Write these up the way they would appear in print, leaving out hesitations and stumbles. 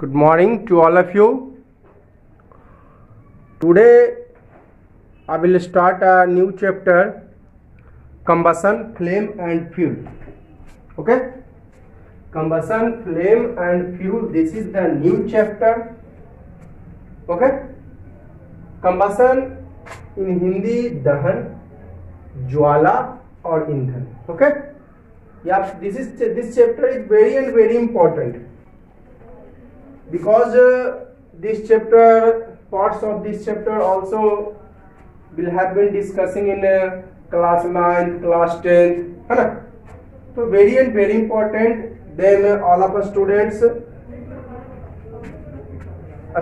Good morning to all of you. Today I will start a new chapter, combustion, flame and fuel. Okay? Combustion, flame and fuel. This is the new chapter. Okay? Combustion in Hindi दहन, ज्वाला और ईंधन. Okay? Yeah, this chapter is very important. Because this chapter, parts of this chapter also will have been discussing in class 9, class 10, है ना? So very important. Then all of us students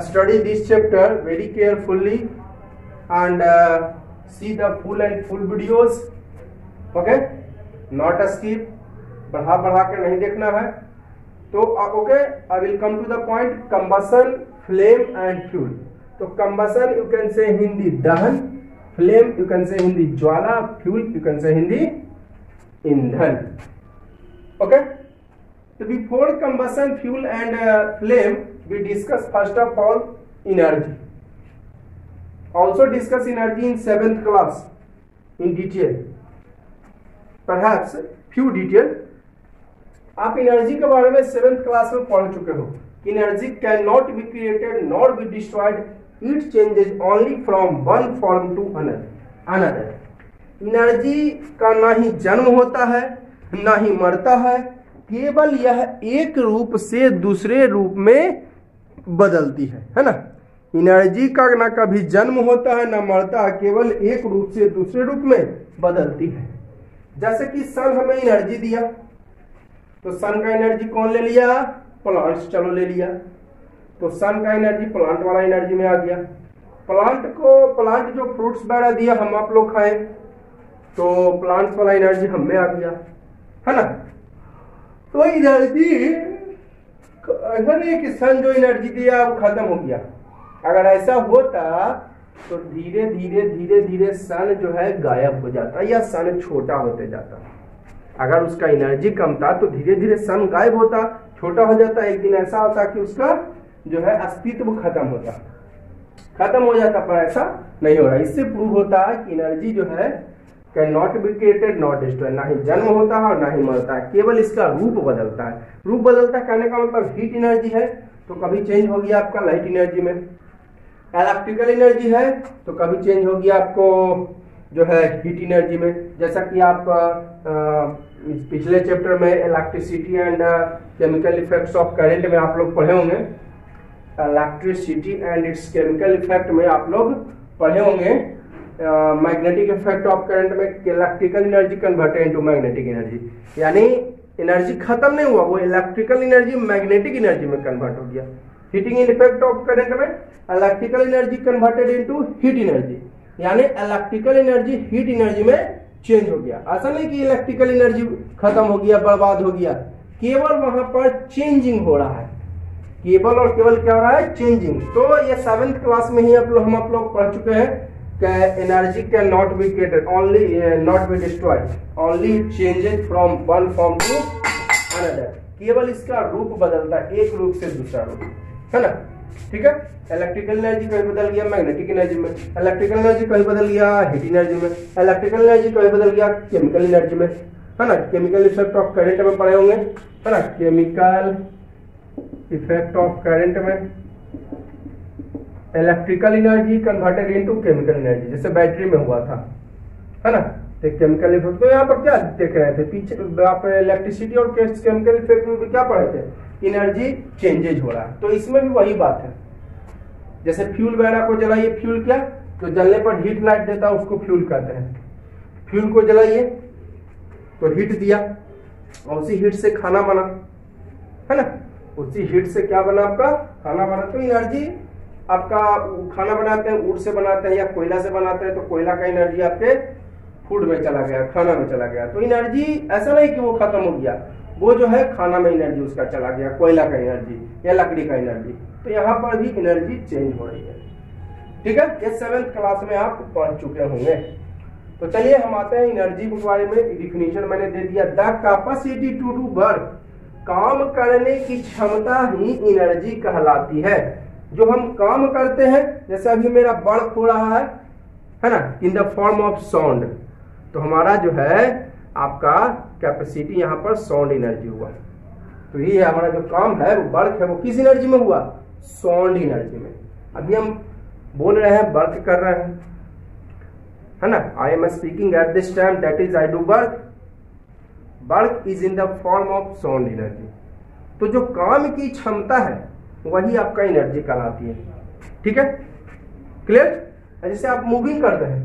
study this chapter very carefully and see the full videos. Okay? Not a skip. बढ़ा के नहीं देखना है. तो okay, I will come to the point. Combustion, flame and fuel. तो combustion you can say Hindi दहन, flame you can say Hindi ज्वाला, fuel you can say Hindi ईंधन. ओके, तो before combustion, fuel and flame we discuss first of all energy. Also discuss energy in 7th class in detail, perhaps few detail. आप energy के बारे में 7th class में पढ़ चुके हो. Energy can not be created nor be destroyed, it changes only from one form to another. Energy का ना ही जन्म होता है ना ही मरता है, केवल यह एक रूप से दूसरे रूप में बदलती है ना. एनर्जी का ना कभी जन्म होता है ना मरता है, केवल एक रूप से दूसरे रूप में बदलती है. जैसे कि सन हमें एनर्जी दिया, तो सन का एनर्जी कौन ले लिया? प्लांट्स. चलो ले लिया, तो सन का एनर्जी प्लांट वाला एनर्जी में आ गया. प्लांट जो फ्रूट्स वगैरह दिया हम आप लोग खाए, तो प्लांट्स वाला एनर्जी हम में आ गया, है ना. तो एनर्जी ऐसा नहीं कि सन जो एनर्जी दिया वो खत्म हो गया. अगर ऐसा होता तो धीरे धीरे सन जो है गायब हो जाता या सन छोटा होते जाता. अगर उसका एनर्जी कम था तो धीरे धीरे सन गायब होता, छोटा हो जाता. एक दिन ऐसा होता कि उसका जो है अस्तित्व खत्म हो जाता, पर ऐसा नहीं हो रहा. इससे प्रूव होता है कि एनर्जी जो है can not be created not destroyed. ना ही जन्म होता है और ना ही मरता है, केवल इसका रूप बदलता है. रूप बदलता है कहने का मतलब हीट एनर्जी है तो कभी चेंज हो गया आपका लाइट एनर्जी में. इलेक्ट्रिकल एनर्जी है तो कभी चेंज हो गया आपको जो है हीट एनर्जी में. जैसा कि आप पिछले चैप्टर में electricity and chemical effects of current में आप लोग पढ़े होंगे. Electricity and it's chemical effect में आप लोग पढ़े होंगे. मैग्नेटिक इफेक्ट ऑफ करंट में electrical energy converted into magnetic energy, यानी एनर्जी खत्म नहीं हुआ, वो इलेक्ट्रिकल एनर्जी मैग्नेटिक एनर्जी में कन्वर्ट हो गया. हीटिंग इफेक्ट ऑफ करंट में electrical energy converted into heat energy, यानी इलेक्ट्रिकल एनर्जी हीट एनर्जी में चेंज हो गया. ऐसा नहीं कि इलेक्ट्रिकल एनर्जी खत्म हो गया, बर्बाद हो गया, केवल वहां पर चेंजिंग हो रहा है. केवल और केवल क्या हो रहा है? चेंजिंग. तो ये 7th क्लास में ही हम आप लोग पढ़ चुके हैं कि energy can not be created only not be destroyed, only it changes from one form to another. केवल इसका रूप बदलता है, एक रूप से दूसरा रूप, है ना. ठीक है. इलेक्ट्रिकल एनर्जी कहीं बदल गया मैग्नेटिक एनर्जी में, इलेक्ट्रिकल एनर्जी कहीं बदल गया हीट एनर्जी में, इलेक्ट्रिकल एनर्जी कहीं बदल गया केमिकल एनर्जी में, है ना. केमिकल इफेक्ट ऑफ करंट में पढ़े होंगे, है ना. केमिकल इफेक्ट ऑफ करंट में electrical energy converted into chemical energy, जैसे बैटरी में हुआ था, है ना. तो केमिकल इफेक्ट, तो यहाँ पर क्या देख रहे थे पीछे आप इलेक्ट्रिसिटी और केमिकल इफेक्ट में क्या पढ़े थे? एनर्जी चेंजेज हो रहा है. तो इसमें भी वही बात है. जैसे फ्यूल वगैरह को जलाइए, फ्यूल क्या तो जलने पर हीट लाइट देता है, उसको फ्यूल कहते हैं. फ्यूल को जलाइए तो हीट दिया, और उसी हीट से खाना बना, है ना. उसी हीट से क्या बना? आपका खाना बना. तो एनर्जी आपका खाना बनाते हैं वुड से बनाते हैं या कोयला से बनाते हैं, तो कोयला का एनर्जी आपके फूड में चला गया, खाना में चला गया. तो एनर्जी ऐसा नहीं कि वो खत्म हो गया, वो जो है खाना में एनर्जी उसका चला गया, कोयला का एनर्जी या लकड़ी का एनर्जी. तो यहाँ पर भी एनर्जी चेंज हो रही है. ठीक है. ये 7th क्लास में आप पढ़ चुके होंगे. तो चलिए हम आते हैं एनर्जी के बारे में. डिफिनीशन मैंने दे दिया, the capacity to do work काम करने की क्षमता ही एनर्जी कहलाती है। जो हम काम करते हैं, जैसे अभी मेरा बल्ब हो रहा है ना, in the form of sound, तो हमारा जो है आपका कैपेसिटी यहाँ पर साउंड एनर्जी हुआ। तो ये हमारा जो काम है वो वर्क है वो किस एनर्जी में हुआ, साउंड एनर्जी में। अभी हम बोल रहे हैं वर्क कर रहे हैं, है ना, I am speaking at this time, that is I do work, work is in the form of sound energy. तो जो काम की क्षमता है वही आपका एनर्जी कहलाती है। ठीक है, क्लियर। जैसे आप मूविंग करते हैं,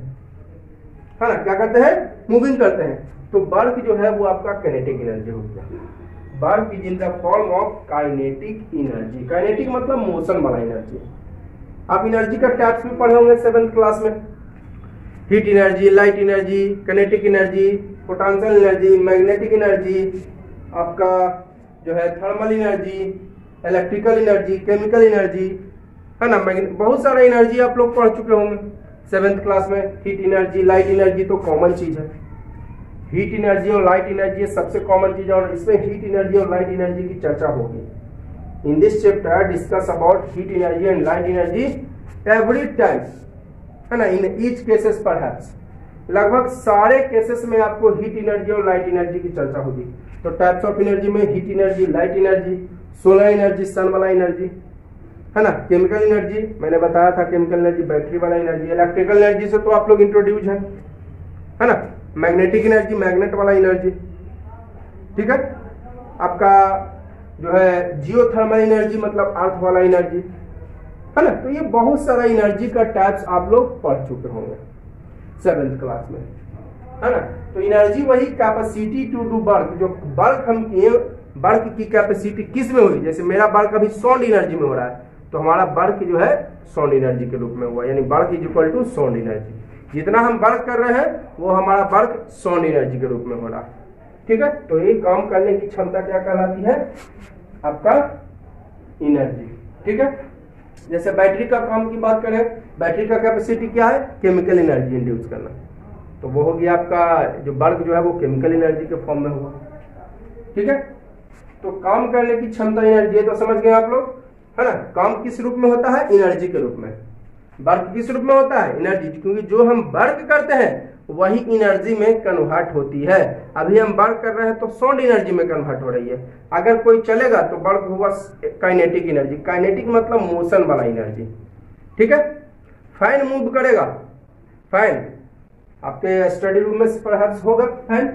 है ना, क्या करते हैं, मूविंग करते हैं, तो वर्क जो है वो आपका काइनेटिक एनर्जी हो गया। Work is in the form of kinetic energy. Kinetic मतलब मोशन वाला एनर्जी। आप एनर्जी का टाइप्स भी पढ़े होंगे 7th क्लास में, heat energy, light energy, kinetic energy, potential energy, magnetic energy, आपका जो है thermal energy, electrical energy, chemical energy, है ना, बहुत सारा एनर्जी आप लोग पढ़ चुके होंगे 7th क्लास में। हीट एनर्जी, लाइट एनर्जी तो कॉमन चीज है। हीट एनर्जी और लाइट एनर्जी सबसे कॉमन चीज है, और इसमें हीट एनर्जी और लाइट एनर्जी की चर्चा होगी। इन this chapter discuss about heat energy and light energy every time, है ना, इन ईच केसेस परहैप्स। लगभग सारे केसेस में आपको हीट एनर्जी और लाइट एनर्जी की चर्चा होगी। तो टाइप्स ऑफ एनर्जी में heat energy, light energy, solar energy, sun वाला एनर्जी, है ना, केमिकल एनर्जी मैंने बताया था, केमिकल एनर्जी बैटरी वाला एनर्जी, इलेक्ट्रिकल एनर्जी से तो आप लोग इंट्रोड्यूस है ना, मैग्नेटिक एनर्जी, मैग्नेट वाला एनर्जी। ठीक है, आपका जो है जियोथर्मल एनर्जी मतलब अर्थ वाला एनर्जी, है ना। तो ये बहुत सारा एनर्जी का टाइप्स आप लोग पढ़ चुके होंगे 7th क्लास में, है ना। तो एनर्जी वही कैपेसिटी टू डू वर्क, जो वर्क हम किए, वर्क की कैपेसिटी किस में हुई। जैसे मेरा वर्क अभी साउंड एनर्जी में हो रहा है, तो हमारा वर्क जो है साउंड एनर्जी के रूप में हुआ, यानी work is equal to sound energy. जितना हम वर्क कर रहे हैं वो हमारा वर्क साउंड एनर्जी के रूप में हो रहा है। ठीक है, तो ये काम करने की क्षमता क्या कहलाती है, आपका एनर्जी। ठीक है, जैसे बैटरी का काम की बात करें, बैटरी का कैपेसिटी क्या है, केमिकल एनर्जी इंड्यूस करना, तो वो हो गया आपका जो वर्क जो है वो केमिकल एनर्जी के फॉर्म में हुआ। ठीक है, तो काम करने की क्षमता एनर्जी है, तो समझ गए आप लोग, है ना। काम किस रूप में होता है, एनर्जी के रूप में। वर्क किस रूप में होता है, एनर्जी, क्योंकि जो हम वर्क करते हैं वही एनर्जी में कन्वर्ट होती है। अभी हम वर्क कर रहे हैं तो साउंड एनर्जी में कन्वर्ट हो रही है। अगर कोई चलेगा तो वर्क हुआ काइनेटिक एनर्जी। काइनेटिक मतलब मोशन वाला एनर्जी। ठीक है, फैन मूव करेगा, फैन आपके स्टडी रूम में परहैप्स होगा फैन,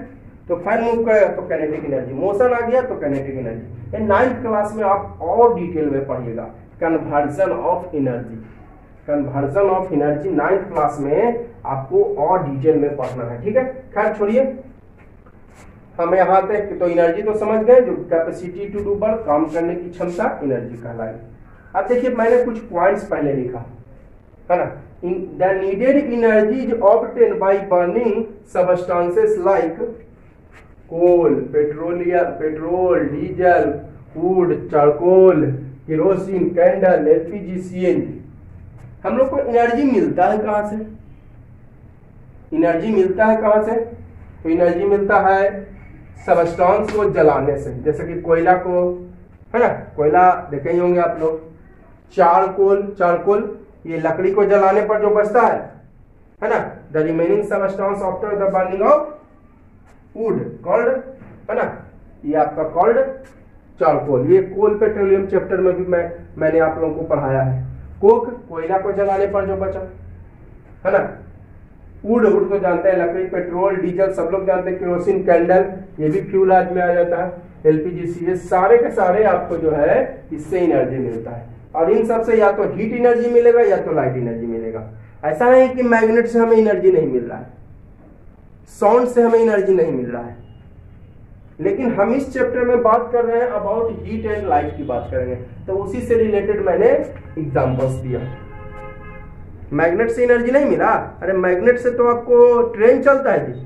तो फैन मूव करेगा तो काइनेटिक एनर्जी, मोशन आ गया तो काइनेटिक एनर्जी। 9th क्लास में आप और डिटेल में पढ़िएगा conversion of energy. Conversion of energy 9th class में आपको और डिटेल में पढ़ना है। ठीक है, खैर छोड़िए, हमें यहाँ तक तो एनर्जी तो समझ गए, जो कैपेसिटी टू डू वर्क, काम करने की क्षमता एनर्जी कहलाएगी। अब देखिए मैंने कुछ पॉइंट्स पहले लिखा है ना, the needed energy is obtain by burning substances like coal, petrol, diesel, wood, charcoal, kerosene, candle, LPG, CNG. हम लोग को एनर्जी मिलता है कहां से, एनर्जी मिलता है कहां से, तो एनर्जी मिलता है सबस्टेंस को जलाने से, जैसे कि कोयला को, है ना, कोयला देखे ही होंगे आप लोग, चारकोल ये लकड़ी को जलाने पर जो बचता है ना, the remaining substance after the burning of would called, है ना, ये आपका कॉल्ड चारकोल। ये कोल पेट्रोलियम चैप्टर में भी मैंने आप लोगों को पढ़ाया है। कोक कोयला को जलाने पर जो बचा, है ना, वुड तो जानते हैं लकड़ी, पेट्रोल, डीजल सब लोग जानते हैं, केरोसिन, कैंडल ये भी फ्यूल आज में आ जाता है, एलपीजी, ये सारे के सारे आपको जो है इससे एनर्जी मिलता है। और इन सब से या तो हीट एनर्जी मिलेगा या तो लाइट एनर्जी मिलेगा। ऐसा नहीं कि मैग्नेट से हमें एनर्जी नहीं मिल रहा है, साउंड से हमें एनर्जी नहीं मिल रहा है, लेकिन हम इस चैप्टर में बात कर रहे हैं अबाउट हीट एंड लाइट की बात करेंगे, तो उसी से रिलेटेड मैंने एग्जांपल्स दिया। मैग्नेट से एनर्जी नहीं मिला, अरे मैग्नेट से तो आपको ट्रेन चलता है जी,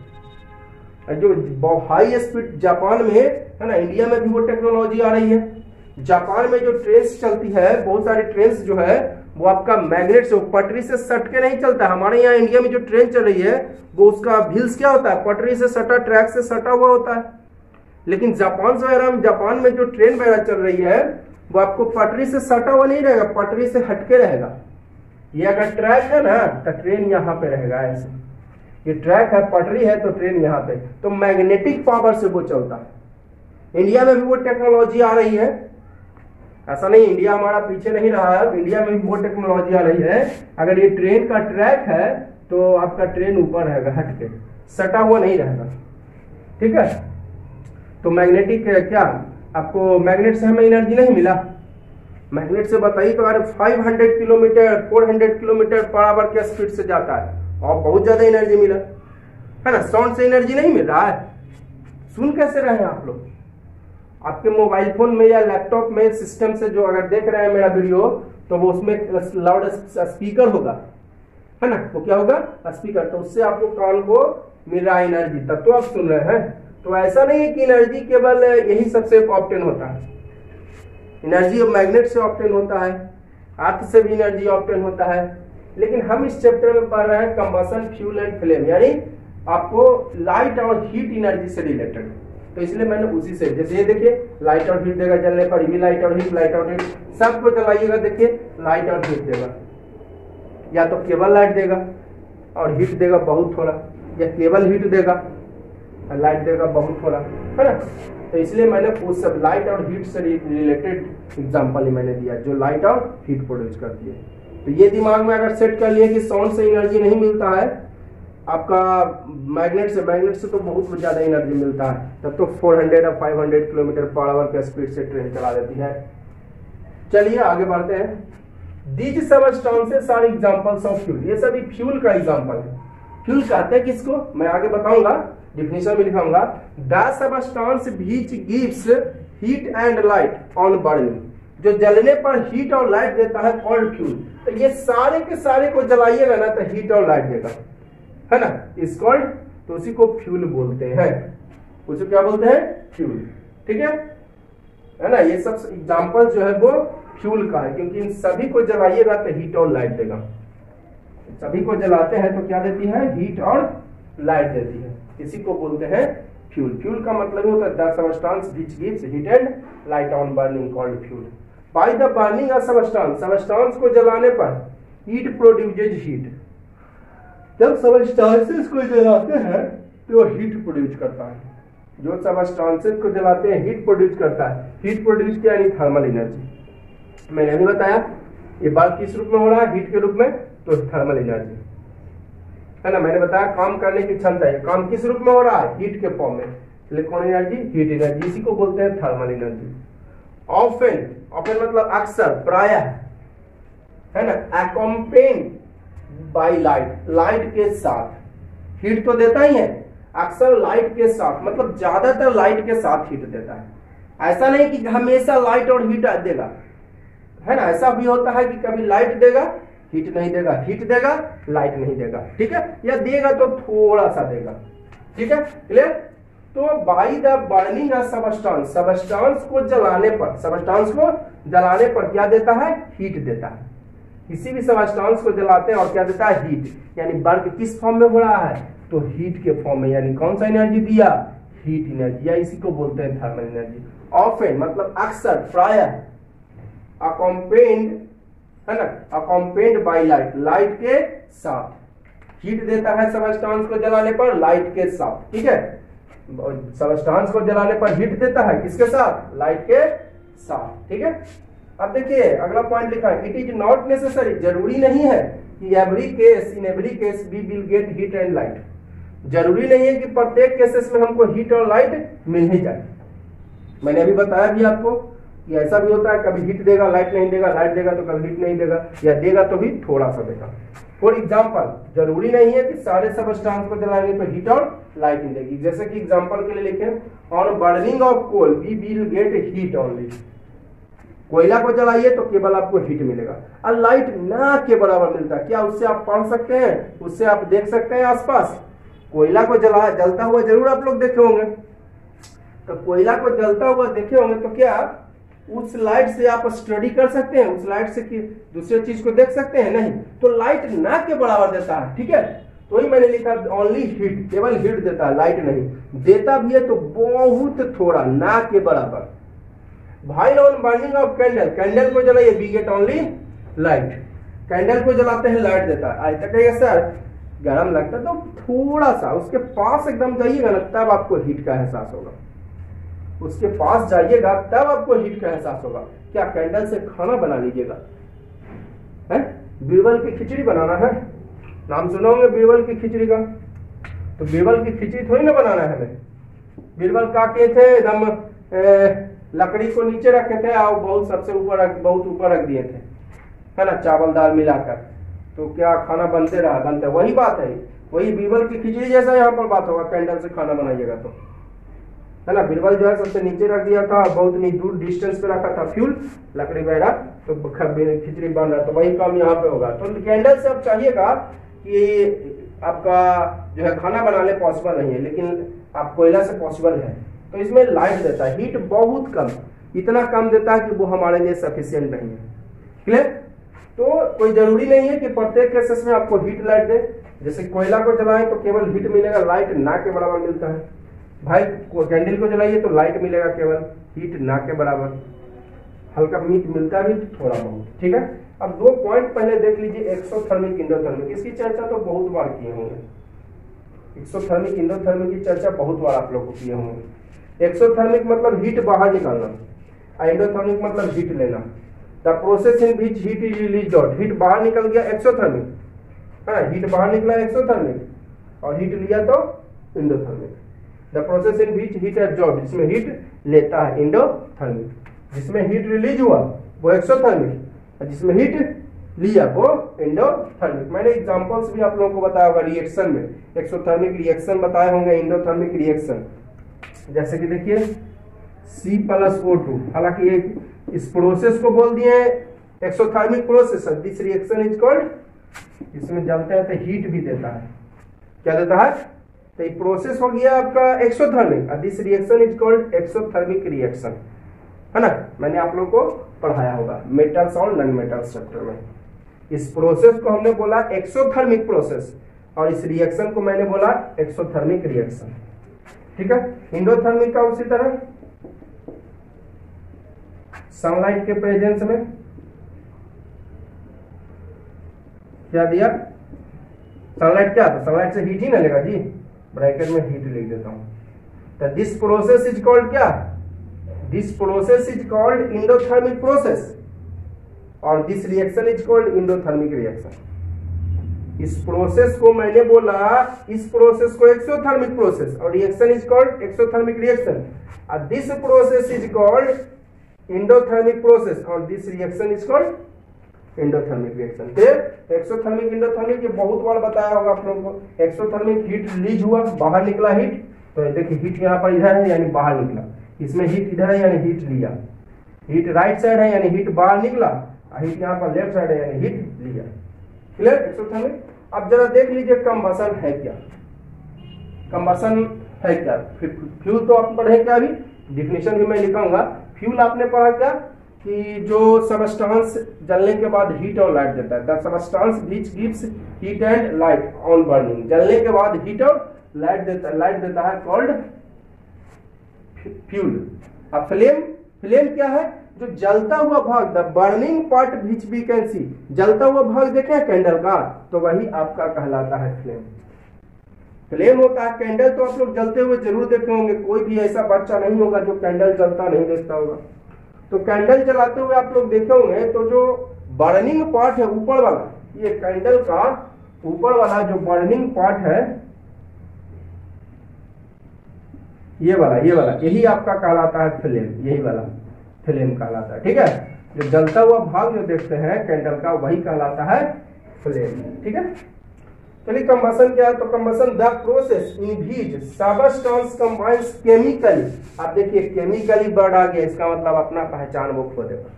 जो हाई स्पीड जापान में है ना, इंडिया में भी वो टेक्नोलॉजी आ रही है। जापान में जो ट्रेन चलती है, बहुत सारी ट्रेन जो है वो आपका मैग्नेट से, पटरी से सट के नहीं चलता। हमारे यहाँ इंडिया में जो ट्रेन चल रही है वो उसका व्हील्स क्या होता है, पटरी से सटा, ट्रैक से सटा हुआ होता है। लेकिन जापान में जो ट्रेन वगैरह चल रही है वो आपको पटरी से सटा हुआ नहीं रहेगा, पटरी से हटके रहेगा। ये अगर ट्रैक है ना तो ट्रेन यहाँ पे रहेगा ऐसे, ये ट्रैक है, पटरी है तो ट्रेन यहाँ पे, तो मैग्नेटिक पावर से वो चलता है। इंडिया में भी वो टेक्नोलॉजी आ रही है, ऐसा नहीं इंडिया हमारा पीछे नहीं रहा है, इंडिया में भी वो टेक्नोलॉजी आ रही है। अगर ये ट्रेन का ट्रैक है तो आपका ट्रेन ऊपर रहेगा, हटके, सटा हुआ नहीं रहेगा, ठीक है। तो मैग्नेटिक क्या आपको मैग्नेट से हमें एनर्जी नहीं मिला, मैग्नेट से बताइए तो अरे 500 किलोमीटर 400 किलोमीटर पर आवर के स्पीड से जाता है और बहुत ज्यादा एनर्जी मिला है ना। साउंड से एनर्जी नहीं मिल रहा है, सुन कैसे रहे हैं आप लोग? आपके मोबाइल फोन में या लैपटॉप में सिस्टम से जो अगर देख रहे हैं मेरा वीडियो तो वो उसमें लाउड स्पीकर होगा, है ना, वो क्या होगा? स्पीकर, तो उससे आपको कान को मिल रहा है एनर्जी, तब तो आप सुन रहे हैं। तो ऐसा नहीं है कि एनर्जी केवल यही सबसे ऑब्टेन होता है, एनर्जी मैग्नेट से ऑब्टेन होता है, अर्थ से भी एनर्जी ऑब्टेन होता है। लेकिन हम इस चैप्टर में पढ़ रहे हैं कंबशन फ्यूल एंड फ्लेम, यानी आपको लाइट और हीट एनर्जी से रिलेटेड। तो इसलिए मैंने उसी से, जैसे ये देखिए लाइट और हीट देगा जलने पर, भी लाइट और हीट, लाइट और हीट, सबको जलाइएगा देखिए लाइट और हीट देगा, या तो केवल लाइट देगा और हीट देगा बहुत थोड़ा, या केवल हीट देगा लाइट देगा बहुत थोड़ा, है ना। तो इसलिए मैंने उस सब लाइट और हीट से रिलेटेड एग्जांपल ही मैंने दिया जो लाइट और हीट प्रोड्यूस करती है। तो ये दिमाग में अगर सेट कर लिए कि साउंड से एनर्जी नहीं मिलता है आपका, मैग्नेट से तो बहुत ज्यादा एनर्जी मिलता है, तब तो 400 और 500 किलोमीटर पर आवर के स्पीड से ट्रेन चला देती है। चलिए आगे बढ़ते हैं। These substances are examples of fuel, ये सभी फ्यूल का एग्जांपल है। फ्यूल कहते हैं किसको मैं आगे बताऊंगा, डिफिनेशन में लिखाऊंगा। The substance which gives heat and light on burning, जो जलने पर हीट और लाइट देता है कॉल्ड फ्यूल। तो ये सारे के सारे को जलाइएगा ना तो हीट और लाइट देगा, है ना, इस कॉल्ड, तो उसी को फ्यूल बोलते हैं, उसे क्या बोलते हैं? फ्यूल, ठीक है ना। ये सब एग्जांपल जो है वो फ्यूल का है, क्योंकि इन सभी को जलाइएगा तो हीट और लाइट देगा। सभी को जलाते हैं तो क्या देती है? हीट और लाइट देती है, इसी को बोलते हैं फ्यूल। फ्यूल का मतलब होता है the substance which gives heat and light on burning called fuel. By the burning of substance को जलाने पर हीट प्रोड्यूसेज हीट, जब सबस्टेंसेस को जलाते हैं तो हीट प्रोड्यूस करता है, जो सबस्टेंसेस को जलाते हैं हीट प्रोड्यूस करता है। हीट प्रोड्यूस किया यानी थर्मल एनर्जी। मैंने अभी बताया ये बात किस रूप में हो रहा है? हीट के रूप में, तो थर्मल एनर्जी, है ना। मैंने बताया काम करने की क्षमता है, काम किस रूप में हो रहा है? हीट के फॉर्म में, इलेक्ट्रॉन एनर्जी, हीट एनर्जी, इसी को बोलते हैं थर्मल एनर्जी। ऑफन, ऑफन मतलब अक्सर, प्रायः, है ना, अकम्पेन्ड बाय लाइट, लाइट के साथ। हीट तो देता ही है, अक्सर लाइट के साथ, मतलब ज्यादातर लाइट के साथ हीट देता है। ऐसा नहीं कि हमेशा लाइट और हीट देगा, है ना। ऐसा भी होता है कि कभी लाइट देगा हीट नहीं देगा, हीट देगा लाइट नहीं देगा, ठीक है, या देगा तो थोड़ा सा देगा, ठीक है, क्लियर। तो by the burning of substance, substance को जलाने पर, सबस्टेंस को जलाने पर क्या देता है? हीट देता है। किसी भी सबस्टेंस को जलाते हैं और क्या देता है? हीट, यानी बर्न किस फॉर्म में हो रहा है? तो हीट के फॉर्म में, यानी कौन सा एनर्जी दिया? हीट एनर्जी, या इसी को बोलते हैं थर्मल एनर्जी। ऑफन मतलब अक्सर, प्रायः, अकम्पेन्ड, है ना, अकम्पेन्ड बाय लाइट, लाइट के साथ हीट देता है सबस्टेंस को जलाने पर, लाइट के साथ, ठीक है। सबस्टेंस को जलाने पर हीट देता है किसके साथ? लाइट के साथ, ठीक है। अब देखिए अगला पॉइंट लिखा है, इट इज नॉट नेसेसरी, जरूरी नहीं है कि every case, in every case we will get heat and light. जरूरी नहीं है कि प्रत्येक केसेस में हमको हीट और लाइट मिल ही जाए। मैंने अभी बताया भी आपको कि ऐसा भी होता है, कभी हीट देगा लाइट नहीं देगा, लाइट देगा तो कभी हीट नहीं देगा, या देगा तो भी थोड़ा सा देगा। फॉर एग्जाम्पल, जरूरी नहीं है कि सारे सबस्टेंस को जलाएंगे तो हीट और लाइट मिलेगी। जैसे कि एग्जाम्पल के लिए लिखें, on burning of coal we will get heat only. कोयला को जलाइए तो केवल आपको हीट मिलेगा, और लाइट ना के बराबर मिलता है। क्या उससे आप पढ़ सकते हैं? उससे आप देख सकते हैं आसपास? कोयला को जलता हुआ जरूर आप लोग देखे होंगे, तो कोयला को जलता हुआ देखे होंगे तो क्या उस लाइट से आप स्टडी कर सकते हैं? उस लाइट से कि दूसरे चीज को देख सकते हैं? नहीं। तो लाइट ना के बराबर देता है, ठीक है। तो ही मैंने लिखा ओनली हीट, केवल हीट देता है, लाइट नहीं देता भी है तो बहुत थोड़ा, ना के बराबर। भाई on burning of candle, candle को जलाइए we get only light, candle को जलाते हैं लाइट देता है। आज तक कहिएगा सर गर्म लगता है, तो थोड़ा सा उसके पास एकदम जाइएगा ना तब आपको हीट का एहसास होगा, उसके पास जाइएगा तब आपको हीट का एहसास होगा। क्या कैंडल से खाना बना लीजिएगा, है बीरबल की खिचड़ी बनाना है, नाम सुना होंगे बीरबल की खिचड़ी का, तो बीरबल की खिचड़ी थोड़ी ना बनाना है हमें। बीरबल क्या किए थे, एकदम लकड़ी को नीचे रखे थे और बहुत सबसे ऊपर बहुत ऊपर रख दिए थे, है ना, चावल दाल मिलाकर, तो क्या खाना बनते रहा, बनते वही बात है, वही बीरबल की खिचड़ी जैसा यहाँ पर बात होगा। कैंडल से खाना बनाइएगा तो, है ना, बीरबल जो है सबसे नीचे रख दिया था, बहुत नहीं दूर डिस्टेंस पे रखा था फ्यूल, लकड़ी वगैरह, तो खिचड़ी बन रहा, तो वही काम यहाँ पे होगा। तो कैंडल से आप चाहिएगा कि आपका जो है खाना बनाने पॉसिबल नहीं है, लेकिन आप कोयला से पॉसिबल है, तो इसमें लाइट देता है, हीट बहुत कम, इतना कम देता है कि वो हमारे लिए सफिशियंट नहीं है। क्लियर? तो कोई जरूरी नहीं है कि प्रत्येक केसेस में आपको हीट लाइट दे, जैसे कोयला को जलाएं तो केवल हीट मिलेगा, लाइट ना के बराबर मिलता है। भाई कैंडल को जलाइए तो लाइट मिलेगा केवल, हीट ना के बराबर, हल्का मीट मिलता भी थोड़ा बहुत, ठीक है। अब 2 पॉइंट पहले देख लीजिए, एक्सोथर्मिक इंडोथर्मिक, इसकी चर्चा तो बहुत बार किए होंगे, एक्सोथर्मिक इंडोथर्मिक की चर्चा बहुत बार आप लोग को किए होंगे। एक्सोथर्मिक मतलब हीट बाहर निकालना, एंडोथर्मिक मतलब हीट लेना। The process in which heat is released out, heat बाहर निकल गया एक्सोथर्मिक, है ना, हीट बाहर निकला एक्सोथर्मिक, और हीट लिया तो endothermic. The process in which heat absorb, जिसमें हीट लेता है इंडोथर्मिक, जिसमें हीट रिलीज हुआ वो एक्सोथर्मिक, जिसमें हीट लिया वो इंडोथर्मिक। मैंने एग्जांपल्स भी आप लोगों को बताया होगा रिएक्शन में, एक्सोथर्मिक रिएक्शन बताए होंगे, इंडोथर्मिक रिएक्शन, जैसे कि देखिए C+O2, हालांकि एक इस प्रोसेस को बोल दिए exothermic process, this reaction is called, इसमें जलते हैं तो हीट भी देता है, क्या देता है, तो ये प्रोसेस हो गया आपका exothermic, this reaction is called exothermic reaction, है ना, मैंने आप लोगों को पढ़ाया होगा मेटल्स और नॉन मेटल्स चैप्टर में। इस प्रोसेस को हमने बोला एक्सोथर्मिक प्रोसेस, और इस रिएक्शन को मैंने बोला एक्सोथर्मिक रिएक्शन, ठीक है। इंडोथर्मिक का उसी तरह सनलाइट के प्रेजेंस में क्या दिया, सनलाइट क्या था, सनलाइट से हीट ही ना लेगा जी, ब्रैकेट में हीट लिख देता हूं, तो दिस प्रोसेस इज कॉल्ड क्या, this process is called endothermic process, और this reaction is called endothermic reaction. इस प्रोसेस को मैंने बोला, इस प्रोसेस को एक्सोथर्मिक प्रोसेस, और reaction is called exothermic reaction, और this process is called endothermic process, और this reaction is called endothermic reaction. फिर एक्सोथर्मिक इंडोथर्मिक ये बहुत बार बताया होगा आप लोगों को। एक्सोथर्मिक हीट रिलीज हुआ, बाहर निकला हीट, तो देखिए हीट यहाँ पर इधर है यानी बाहर निकला, इसमें हीट इधर है यानी हीट लिया, हीट राइट साइड है यानी हीट बाहर निकला, हीट यहाँ पर लेफ्ट साइड है यानी हीट लिया। Clear exothermic. अब जरा देख लीजिए कंबसन है क्या, कंबसन है क्या, फ्यूल तो आप पढ़े क्या, अभी डिफिनेशन भी मैं लिखाऊंगा। फ्यूल आपने पढ़ा क्या कि जो सबस्टांस जलने के बाद हीट और लाइट देता है, the substance which gives heat and light on burning, जलने के बाद हीट और लाइट देता है कॉल्ड फ्यूल। अब फ्लेम, फ्लेम क्या है, जो जलता हुआ भाग, the burning part which we can see, जलता हुआ भाग देखे कैंडल का, तो वही आपका कहलाता है फ्लेम। फ्लेम होता है कैंडल, तो आप लोग जलते हुए जरूर देखे होंगे, कोई भी ऐसा बच्चा नहीं होगा जो कैंडल जलता नहीं देखता होगा। तो कैंडल जलाते हुए आप लोग देखे होंगे, तो जो बर्निंग पार्ट है ऊपर वाला, ये कैंडल का ऊपर वाला जो बर्निंग पार्ट है, ये वाला यही आपका कहलाता है फ्लेम, यही वाला फ्लेम कहलाता है, ठीक है। जो जलता हुआ भाग जो देखते हैं कैंडल का, वही कहलाता है फ्लेम, ठीक है। चलिए कंबसन क्या है, तो combustion the process in which substance combines chemically, आप देखिए केमिकली वर्ड आ गया, इसका मतलब अपना पहचान वो खो देगा।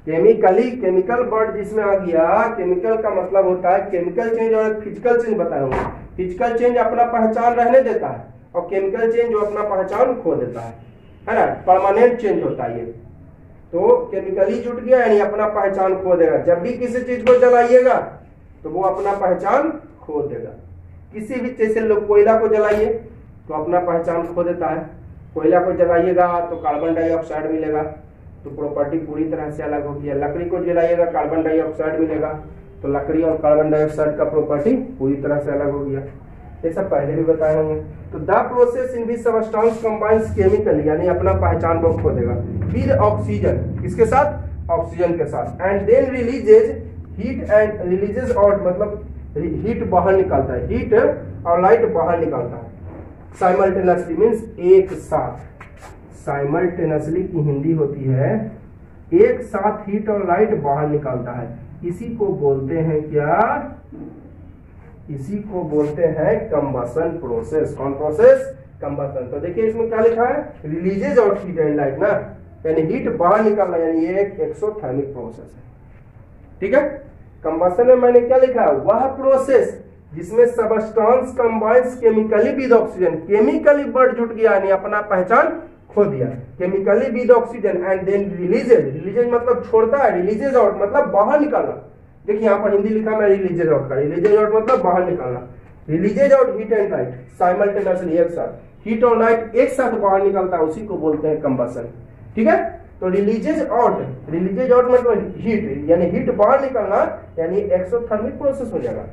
केमिकली, केमिकल वर्ड जिसमें आ गया, केमिकल का मतलब होता है केमिकल चेंज और फिजिकल चेंज बताऊंगा। फिजिकल चेंज अपना पहचान रहने देता है, और केमिकल चेंज जो अपना पहचान खो देता है ना, परमानेंट चेंज होता है ये। तो केमिकली जुट गया यानी अपना पहचान खो देगा, जब भी किसी चीज को जलाइएगा तो वो अपना पहचान खो देगा। किसी भी जैसे लोग कोयला को जलाइए तो अपना पहचान खो देता है, कोयला को जलाइएगा तो कार्बन डाइऑक्साइड मिलेगा तो प्रॉपर्टी पूरी तरह से अलग होगी। लकड़ी को जलाइएगा कार्बन डाइऑक्साइड मिलेगा तो लकड़ी और कार्बन डाइऑक्साइड का प्रॉपर्टी पूरी तरह से अलग हो गया। ये सब पहले भी बताए होंगे। तो the process in which substance combines chemically, यानी अपना पहचान वो खो देगा विद ऑक्सीजन, किसके साथ? ऑक्सीजन के साथ, and then releases heat and releases out, मतलब हीट बाहर निकालता है, हीट और लाइट बाहर निकालता है। साइमल्टेनियसली मीन्स एक साथ, साइमल्टेनियसली की हिंदी होती है एक साथ हीट और लाइट बाहर निकालता है। इसी को बोलते हैं क्या? इसी को बोलते हैं कंबसन प्रोसेस। कौन प्रोसेस? कंबसन। तो देखिए इसमें क्या लिखा है? Releases of heat and light ना, यानी हीट बाहर निकालना, यानी ये एक एक्सोथर्मिक प्रोसेस है। ठीक है। कंबसन में मैंने क्या लिखा है? वह प्रोसेस जिसमें substance combines chemically with oxygen, chemically वर्ड जुट गया, यानी अपना पहचान खो दिया, chemically with oxygen and then releases, releases मतलब छोड़ता है, रिलीजेज आउट मतलब बाहर निकालना। देखिए यहाँ पर हिंदी लिखा मैं रिलीजेज आउट का, रिलीजेज आउट मतलब बाहर निकालना, releases out heat and light simultaneously, एक साथ हीट और लाइट एक साथ बाहर निकलता है, उसी को बोलते हैं कंबसन। ठीक है। तो रिलीजेज आउट मतलब हीट, यानी हीट बाहर निकलना, यानी एक्सोथर्मिक प्रोसेस हो जाएगा।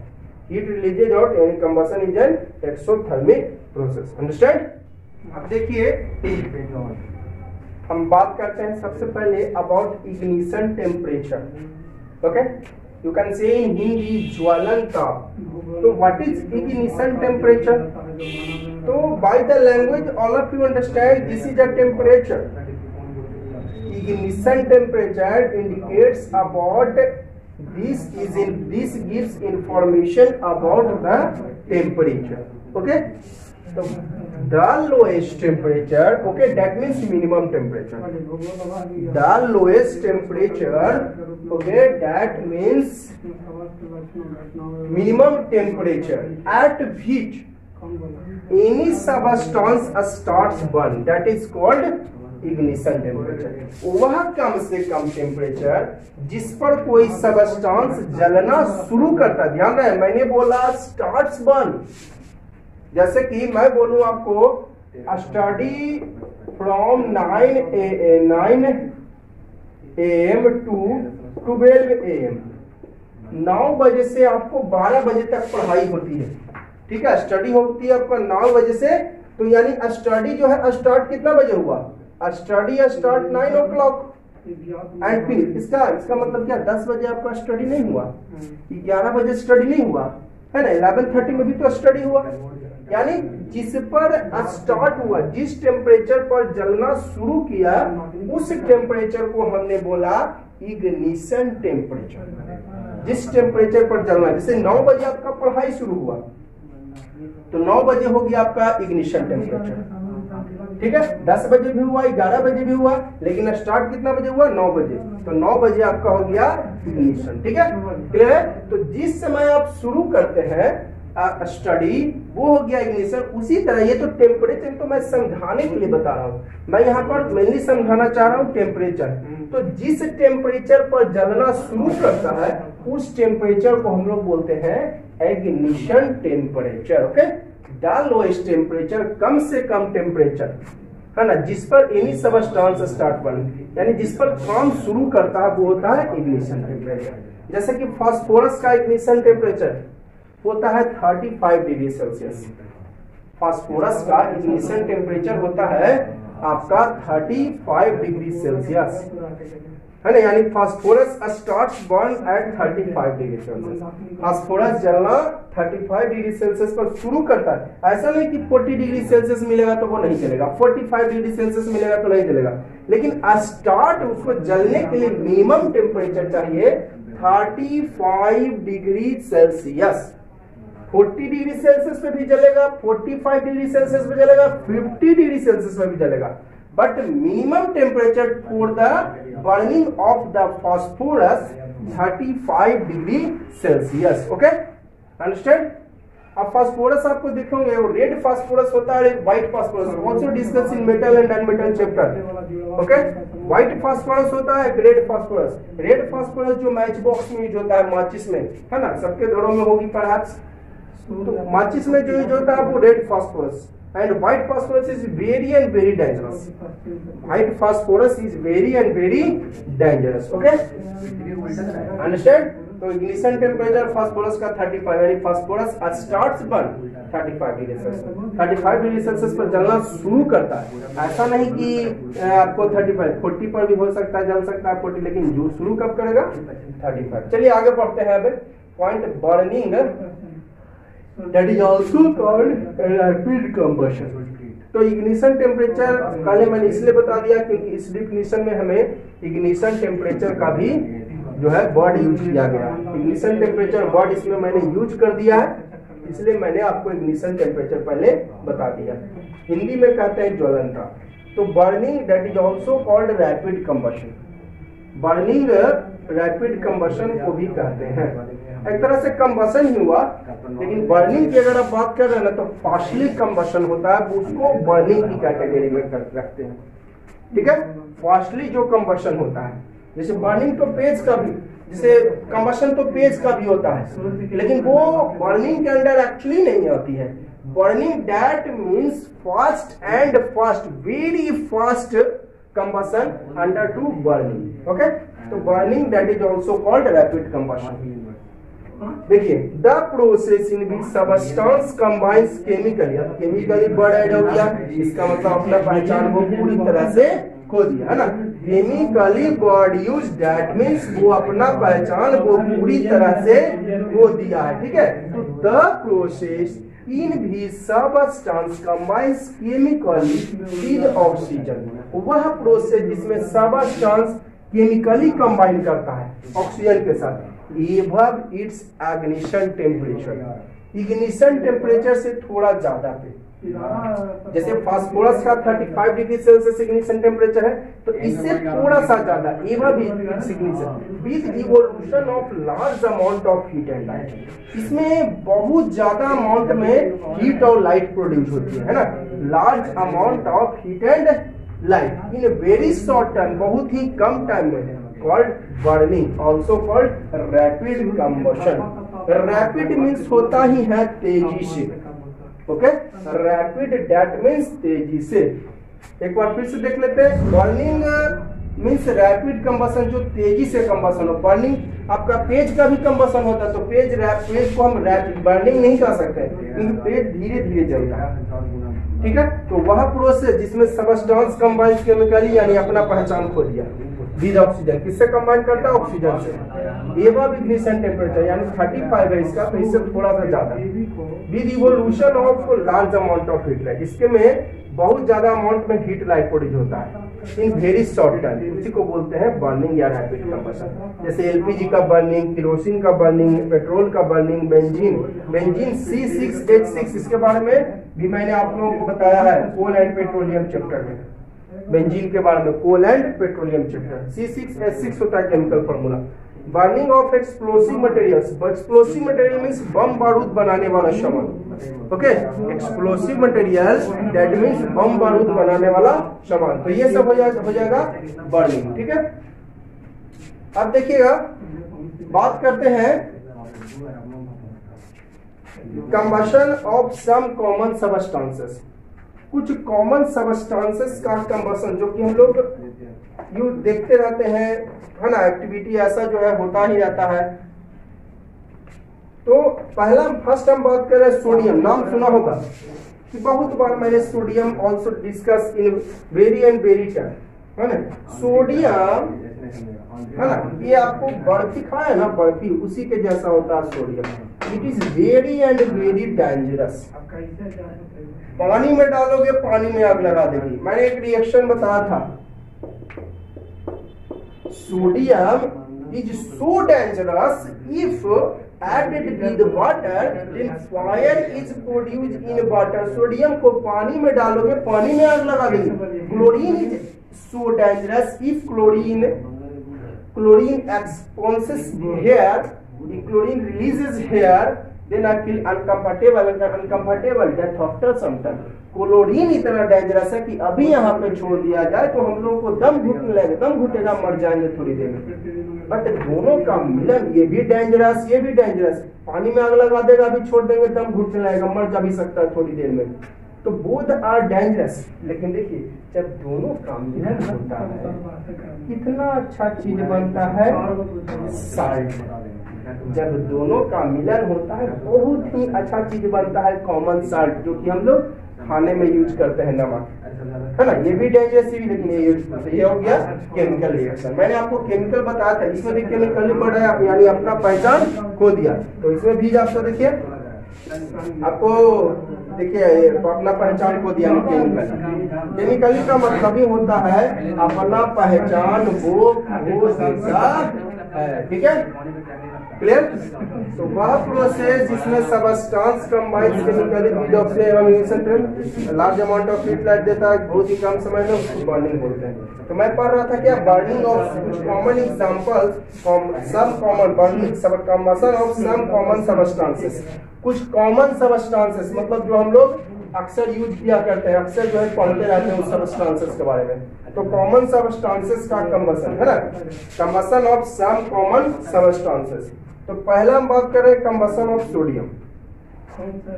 हीट रिलीजेज आउट यानी combustion is an exothermic process. Understand? अब देखिए हम बात करते हैं सबसे पहले about ignition temperature. Okay, you can say in Hindi ज्वलन ताप। तो व्हाट इज इग्निशन टेम्परेचर? तो by the language all of you understand this is a temperature. Ignition temperature indicates about this gives information about the temperature. Okay, so the lowest temperature, okay, that means minimum temperature. The lowest temperature, okay, that means minimum temperature at which any substance starts burn, that is called ignition temperature. वह कम से कम temperature जिस पर कोई substance जलना शुरू करता है। ध्यान रहे मैंने बोला स्टार्ट्स बर्न, जैसे कि मैं बोलूं आपको study from 9 AM to 12 AM, 9 बजे से आपको 12 बजे तक पढ़ाई होती है। ठीक है, स्टडी होती है आपका 9 बजे से, तो यानी स्टडी जो है स्टार्ट कितना बजे हुआ? स्टडी स्टार्ट 9 o'clock एंड फिर इसका मतलब क्या? 10 बजे आपका स्टडी नहीं हुआ, 11 बजे स्टडी नहीं हुआ है ना, 11:30 में भी तो स्टडी हुआ। यानी जिस पर स्टार्ट हुआ, जिस टेम्परेचर पर जलना शुरू किया, उस टेम्परेचर को हमने बोला इग्निशन टेम्परेचर। जिस टेम्परेचर पर जलना, जैसे 9 बजे आपका पढ़ाई शुरू हुआ तो 9 बजे हो गया आपका इग्निशन टेम्परेचर। ठीक है, 10 बजे भी हुआ, 11 बजे भी हुआ, लेकिन स्टार्ट कितना बजे हुआ? 9 बजे। तो 9 बजे आपका हो गया इग्निशन। ठीक है, क्लियर है? तो जिस समय आप शुरू करते हैं स्टडी, वो हो गया इग्निशन। उसी तरह ये तो टेम्परेचर तो मैं समझाने के लिए बता रहा हूँ, मैं यहाँ पर मेनली समझाना चाह रहा हूँ टेम्परेचर। तो जिस टेम्परेचर पर जलना शुरू करता है उस टेम्परेचर को हम लोग बोलते हैं ignition temperature. Okay, the lowest temperature, कम से कम टेम्परेचर है ना, जिस पर एनी सबस्टेंस स्टार्ट बर्न, यानी जिस पर काम शुरू करता है वो होता है इग्निशन टेम्परेचर। जैसे कि फास्फोरस का इग्निशन टेम्परेचर होता है 35 डिग्री सेल्सियस। फास्फोरस का इग्निशन टेम्परेचर होता है आपका 35 डिग्री सेल्सियस है ना, यानी phosphorus starts burn at 35 degree Celsius. Phosphorus जलना 35 डिग्री सेल्सियस पर शुरू करता है। ऐसा नहीं कि 40 डिग्री सेल्सियस मिलेगा तो वो नहीं चलेगा, 45 डिग्री सेल्सियस मिलेगा तो नहीं चलेगा, लेकिन स्टार्ट उसको जलने के लिए मिनिमम टेम्परेचर चाहिए 35 डिग्री सेल्सियस। 40 डिग्री सेल्सियस पे भी जलेगा, 45 डिग्री सेल्सियस पे जलेगा, 50 डिग्री सेल्सियस पे भी जलेगा, but minimum temperature for the burning of the phosphorus 35 degree Celsius. Okay, understand? अब फास्फोरस आपको देखोगे वो रेड फास्फोरस होता है, white phosphorus, also discuss in metal and non-metal chapter. Okay, white phosphorus होता है, रेड फास्फोरस। रेड फास्फोरस जो match box में यूज होता है, माचिस में, है ना, सबके घरों में होगी परहैप्स, तो माचिस में जो यूज होता है वो red phosphorus, and white phosphorus is very and very dangerous. White phosphorus is very and very dangerous. Okay, understand? तो इग्निशन टेम्परेचर फास्फोरस का 35, यानी phosphorus starts burn 35 degree Celsius. 35 degree Celsius पर जलना शुरू करता है। ऐसा नहीं कि आपको 35, 40 पर भी हो सकता है, जल सकता है 40, लेकिन जो शुरू कब करेगा 35। चलिए आगे पढ़ते हैं। अब point burning that is also called rapid combustion. तो इग्निशन टेम्परेचर पहले मैंने इसलिए बता दिया क्योंकि इस डिफिनीशन में हमें इग्निशन टेम्परेचर का भी जो है वर्ड यूज किया गया। इग्निशन टेम्परेचर वर्ड इसमें मैंने यूज कर दिया है, इसलिए मैंने आपको इग्निशन टेम्परेचर पहले बता दिया। हिंदी में कहते हैं ज्वलनता। तो burning that is also called rapid combustion. Burning rapid combustion को भी कहते हैं। एक तरह से कंबशन ही हुआ, लेकिन बर्निंग की अगर आप बात कर रहे हैं ना तो फास्टली कंबशन होता है, उसको बर्निंग की कैटेगरी में रखते हैं। ठीक है, फास्टली जो कंबशन होता है, जैसे बर्निंग तो पेज का भी, जैसे कंबशन तो पेज का भी होता है, लेकिन वो बर्निंग के अंडर एक्चुअली नहीं आती है। Burning that means fast and fast, very fast combustion under to burning. Okay, तो burning that is also called rapid combustion. देखिए, the process in which substance combines chemically. अब केमिकली वर्ड ऐड हो गया, इसका मतलब अपना पहचान वो पूरी तरह से खो दिया है ना। केमिकली प्रोड्यूस दैट मीन्स वो अपना पहचान वो पूरी तरह से खो दिया है। ठीक है, तो द प्रोसेस इन भी substance combines chemically with oxygen. वह प्रोसेस जिसमें सबस्टेंस केमिकली कंबाइन करता है ऑक्सीजन के साथ, above it's ignition temperature. Ignition temperature से थोड़ा ज्यादा पे, जैसे फास्फोरस का 35 डिग्री सेल्सियस इग्निशन टेम्परेचर है, तो इससे थोड़ा सा ज्यादा above it's ignition with evolution of large amount of heat and light. इसमें बहुत ज्यादा अमाउंट में हीट और लाइट प्रोड्यूस होती है ना, large amount of heat and light in very short time, बहुत ही कम टाइम में, called burning, also called rapid combustion. Rapid means होता ही है तेजी से। ओके, रैपिड दैट मीन्स तेजी से। एक बार फिर से देख लेते हैं। बर्निंग मीन्स रैपिड कंबशन, जो तेजी से कंबशन हो। बर्निंग आपका पेज का भी कंबशन होता है, तो पेज को हम बर्निंग नहीं कर सकते क्योंकि पेज धीरे धीरे जलता है। ठीक है, तो वह प्रोसेस जिसमें सबस्टेंस कंबाइन केमिकली यानी अपना पहचान खो दिया विद ऑक्सीजन। किससे कंबाइन करता है? ऑक्सीजन से। एबव इग्निशन टेम्परेचर यानी 35 है इसका, तो इससे थोड़ा सा ज्यादा। With evolution of large amount of heat light, इसके में बहुत ज्यादा अमाउंट में हीट लाइट प्रोड्यूस होता है इन वेरी शॉर्ट टाइम, उसी को बोलते हैं बर्निंग या रैपिड कंबशन। जैसे एलपीजी का बर्निंग, केरोसिन का बर्निंग, पेट्रोल का बर्निंग, बेंजीन C6H6, इसके बारे में भी मैंने आप लोगों को बताया है कोल एंड पेट्रोलियम चैप्टर में। बेंजीन के बारे में कोल एंड पेट्रोलियम चैप्टर। C6H6 होता है chemical formula. Burning of explosive materials, explosive material means bomb बारूद बनाने वाला सामान। Okay, explosive material that means bomb बारूद बनाने वाला सामान। तो ये सब हो जाएगा बर्निंग। ठीक है, अब देखिएगा, बात करते हैं combustion of some common substances. कुछ कॉमन सबस्टेंसेस का कंबशन जो कि हम लोग यू देखते रहते हैं, है ना, एक्टिविटी ऐसा जो है होता ही रहता है। तो फर्स्ट हम बात कर रहे हैं सोडियम। नाम सुना होगा कि बहुत बार मैंने sodium also discuss in very and very time, है ना। सोडियम, है ना, ये आपको बर्फी खाया ना, बर्फी उसी के जैसा होता है sodium. It is very and very dangerous. पानी में डालोगे, पानी में आग लगा देगी। मैंने एक रिएक्शन बताया था, sodium is so dangerous if added with water then fire is produced in water। Sodium को पानी में डालोगे, पानी में आग लगा देगी। Chlorine is so dangerous if chlorine exposes here, the chlorine releases here then I feel uncomfortable death after some time. Chlorine इतना डेंजरस है कि अभी यहाँ पे छोड़ दिया जाए तो हम लोगों को दम घुटने लगेगा, दम घुटेगा, मर जाएंगे थोड़ी देर में। बट दोनों का मिलन, ये भी डेंजरस, ये भी डेंजरस। पानी में आग लगा देगा, अभी छोड़ देंगे, दम घुटने लगेगा, मर जा भी सकता है थोड़ी देर में। तो बोथ आर डेंजरस। लेकिन देखिए जब दोनों का मिलन होता है कितना अच्छा चीज बनता है, साल्ट। जब दोनों का मिलन होता है बहुत ही अच्छा चीज बनता है, कॉमन साल्ट, जो कि हम लोग खाने में यूज करते हैं, नमक, है ना। ये भी डेंजरस ही, लेकिन ये हो गया केमिकल रिएक्शन। मैंने आपको केमिकल बताया था, इसमें भी केमिकल बढ़ रहा है, यानी अपना पहचान खो दिया। तो इसमें भी आपको देखिए, आपको देखिए अपना पहचान खो दिया केमिकली का मतलब ही होता है अपना पहचान वो देता है, ठीक है, क्लियर। तो वह प्रोसेस जिसमें substance combines chemically with oxygen large amount of heat light देता है बहुत ही कम समय में, उसको बर्निंग बोलते हैं। तो मैं पढ़ रहा था क्या, बर्निंग ऑफ कुछ common examples, some common burning सब combustion of some common substances. कुछ कॉमन सबस्टांसेस मतलब जो हम लोग अक्सर यूज किया करते हैं, अक्सर जो है पढ़ते रहते हैं उस सबस्टांसेस के बारे में। तो कॉमन सबस्टांसेस का कंबशन, है ना, combustion of some common substances. तो पहला हम बात करें combustion of sodium,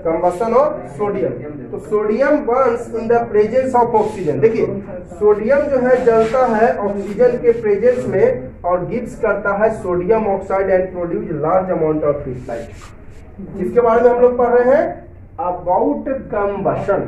combustion of sodium. तो sodium burns in the presence of oxygen. देखिए सोडियम जो है जलता है ऑक्सीजन के प्रेजेंस में और गिव्स करता है sodium oxide and produce large amount of heat light. इसके बारे में हम लोग पढ़ रहे हैं about combustion.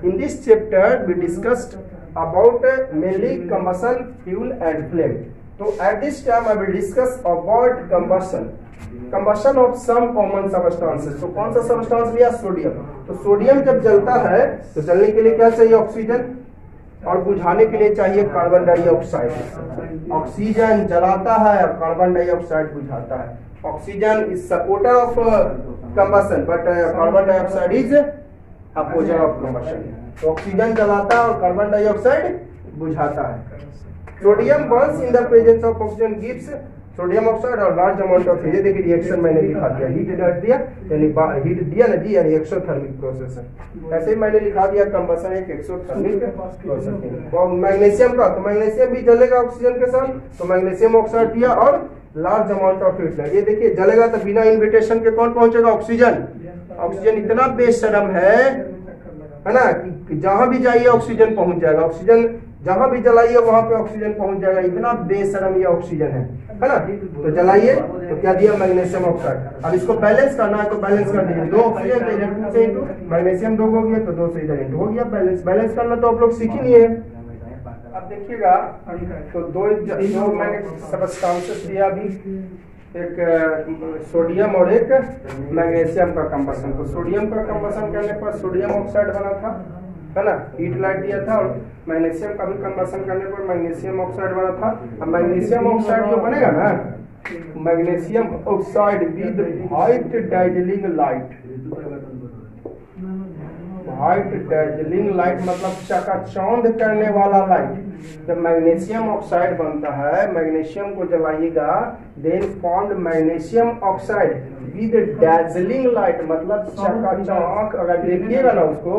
In this chapter we discussed about mainly combustion, fuel and flame. So at this time I will discuss about combustion of some common substances. तो कौन सा सबस्टांस लिया, सोडियम। तो सोडियम जब जलता है तो जलने के लिए क्या चाहिए, ऑक्सीजन, और बुझाने के लिए चाहिए कार्बन डाइऑक्साइड। ऑक्सीजन जलाता है और कार्बन डाइऑक्साइड बुझाता है। Oxygen is supporter of combustion but carbon dioxide is opposer of combustion. तो ऑक्सीजन जलाता है और कार्बन डाइऑक्साइड बुझाता है। Sodium burns in the presence of oxygen gives sodium oxide और लार्ज अमाउंट ऑफ हीट। देखिए रिएक्शन मैंने लिखा दिया, हीट दिया यानी हीट दिया ना जी, यानी एक्सोथर्मिक प्रोसेस है। ऐसे ही मैंने लिखा दिया कंबशन एक एक्सोथर्मिक प्रोसेस है। और मैग्नीशियम का, तो मैग्नीशियम भी जलेगा ऑक्सीजन के साथ, तो मैग्नीशियम ऑक्साइड दिया और लार्ज अमाउंट ऑफ हीट। ये देखिए जलेगा तो बिना इन्विटेशन के कौन पहुंचेगा, ऑक्सीजन। ऑक्सीजन इतना बेशरम है ना, कि जहां भी जाइए ऑक्सीजन पहुंच जाएगा। ऑक्सीजन जहां भी जलाइए वहां पे ऑक्सीजन पहुंच जाएगा, इतना बेशरम ये ऑक्सीजन है ना। तो जलाइए तो क्या दिया, मैग्नीशियम ऑक्साइड। अब इसको बैलेंस करना है तो बैलेंस कर दीजिए, 2 ऑक्सीजन तो इधर 2 से इंटू मैग्नीशियम 2 हो गया तो 2 से इधर इंटू हो गया। बैलेंस करना तो आप लोग सीख ही लिए। अब देखिएगा तो दो मैंने सबस्टांसेस दिया अभी, एक सोडियम और एक मैग्नीशियम का कंबशन। तो सोडियम का कंबशन करने पर सोडियम ऑक्साइड बना था, है ना, हीट लाइट दिया था। और मैग्नीशियम का भी कंबशन करने पर मैग्नीशियम ऑक्साइड बना था। अब मैग्नीशियम ऑक्साइड जो बनेगा ना, magnesium oxide with white dazzling light. White dazzling light मतलब चकाचौंध करने वाला लाइट। जब मैग्नीशियम ऑक्साइड बनता है, मैग्नीशियम को जलाइएगा, then formed magnesium oxide with dazzling light मतलब चकाचौंध। अगर देखिएगा ना उसको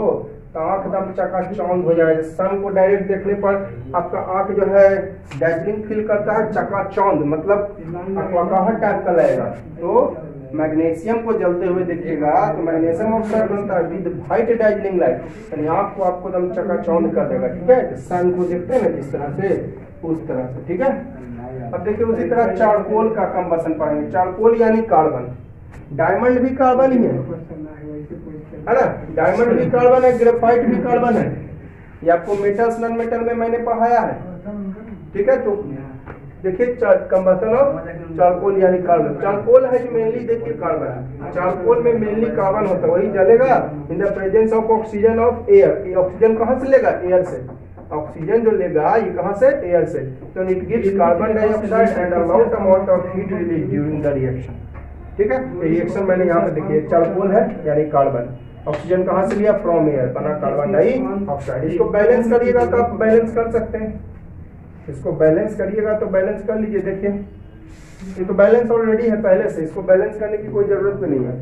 तो आंख एकदम चकाचौंध हो जाएगा। सन को डायरेक्ट देखने पर आपका आंख जो है डैजलिंग फील करता है, चकाचौंध मतलब अक्वाकाहट टाइप का लगेगा। तो मैग्नीशियम को जलते हुए देखिएगा तो मैग्नीशियम ऑक्साइड बनता है विद व्हाइट डाइजलिंग लाइट, यानी आंख को आपको एकदम चकाचौंध कर देगा, ठीक है। सन को देखते हैं ना जिस तरह से, उस तरह से, ठीक है। अब देखिए उसी तरह चारकोल का कंबशन पढ़ेंगे। चारकोल यानी कार्बन, डायमंड भी कार्बन ही है ना, डायमंड भी कार्बन है, ग्रेफाइट भी कार्बन है। ये आपको मेटल्स नॉन मेटल में मैंने पढ़ाया है, ठीक है। तो देखिए कंबशन ऑफ चारकोल यानी कार्बन। चारकोल है जो मेनली देखिए कार्बन, चारकोल में मेनली कार्बन होता है, वही जलेगा इन the presence of oxygen of air. Oxygen कहाँ से लेगा, एयर से। ऑक्सीजन जो लेगा ये कहाँ से, एयर से। तो it gives carbon dioxide and amount of heat release during the reaction, ठीक है। रिएक्शन मैंने यहाँ पे देखिए चारकोल है यानी कार्बन, ऑक्सीजन कहाँ से लिया, फ्रॉम एयर, बना कार्बन डाइऑक्साइड। इसको बैलेंस करिएगा तो आप बैलेंस कर सकते हैं, इसको बैलेंस करिएगा तो बैलेंस कर लीजिए। देखिए ये तो बैलेंस ऑलरेडी है पहले से, इसको बैलेंस करने की कोई जरूरत भी नहीं है।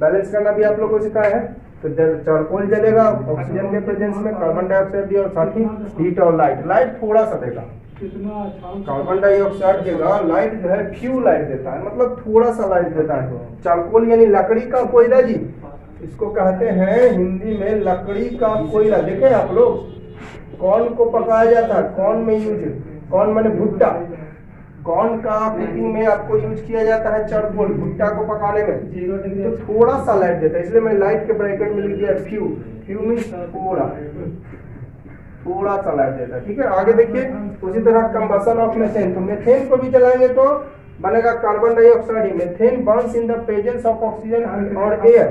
बैलेंस करना भी आप लोगों को सिखाया है। तो चारकोल जलेगा ऑक्सीजन के प्रेजेंस में, कार्बन डाइऑक्साइड भी, और साथ ही हीट और लाइट। लाइट थोड़ा सा देगा, कार्बन डाइऑक्साइड देगा, लाइट जो है फ्यू लाइट देता है, मतलब थोड़ा सा लाइट देता है। चारकोल यानी लकड़ी का कोयला जी, इसको कहते हैं हिंदी में लकड़ी का कोयला। देखे आप लोग कौन को पकाया जाता है, कौन में यूज, कौन माने भुट्टा, कौन का कुकिंग में आपको यूज किया जाता है चारकोल, भुट्टा को पकाने में। तो थोड़ा सा लाइट देता है, इसलिए मैं लाइट के ब्रैकेट में लिख दिया फ्यू। फ्यू मीन्स थोड़ा सा लाइट देता है, ठीक है। आगे देखिए उसी तरह कंबशन ऑफ मेथेन, तो मेथेन को भी जलाएंगे तो बनेगा carbon dioxide. Methane Burns in the presence of oxygen और एयर,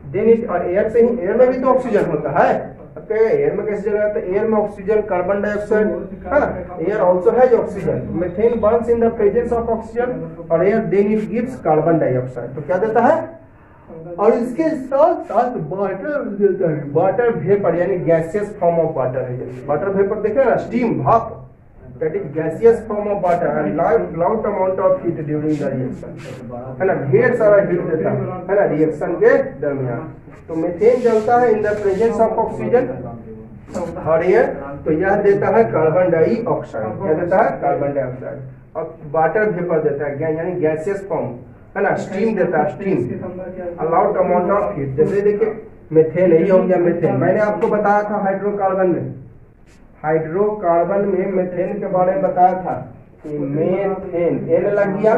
देन इट, और एयर से ही, एयर में भी तो ऑक्सीजन होता है, एयर में कैसे जलाता है, एयर में ऑक्सीजन, कार्बन डाइऑक्साइड है ना, air also has oxygen. Methane burns in the presence of oxygen और air, then it gives carbon dioxide. तो क्या देता है, और इसके साथ साथ वाटर देता है, वाटर वेपर यानी गैसियस फॉर्म ऑफ वाटर है। वाटर वेपर देखे ना, स्टीम, भाप, that is gaseous form of water and large amount of heat during the reaction, है ना, ढेर सारा हीट देता है ना रिएक्शन के दरमियान। तो मीथेन जलता है इन द प्रेजेंस ऑफ ऑक्सीजन और एयर, तो यह देता है कार्बन डाइऑक्साइड। क्या देता है, कार्बन डाइऑक्साइड। और वाटर वेपर देता है यानी गैसियस फॉर्म, है ना, स्टीम देता है, steam, allowed amount of heat. जैसे देखिए मीथेन, यही हो गया मीथेन। मैंने आपको बताया था हाइड्रोकार्बन में, हाइड्रोकार्बन में मीथेन के बारे में बताया था कि मीथेन, एन लग गया,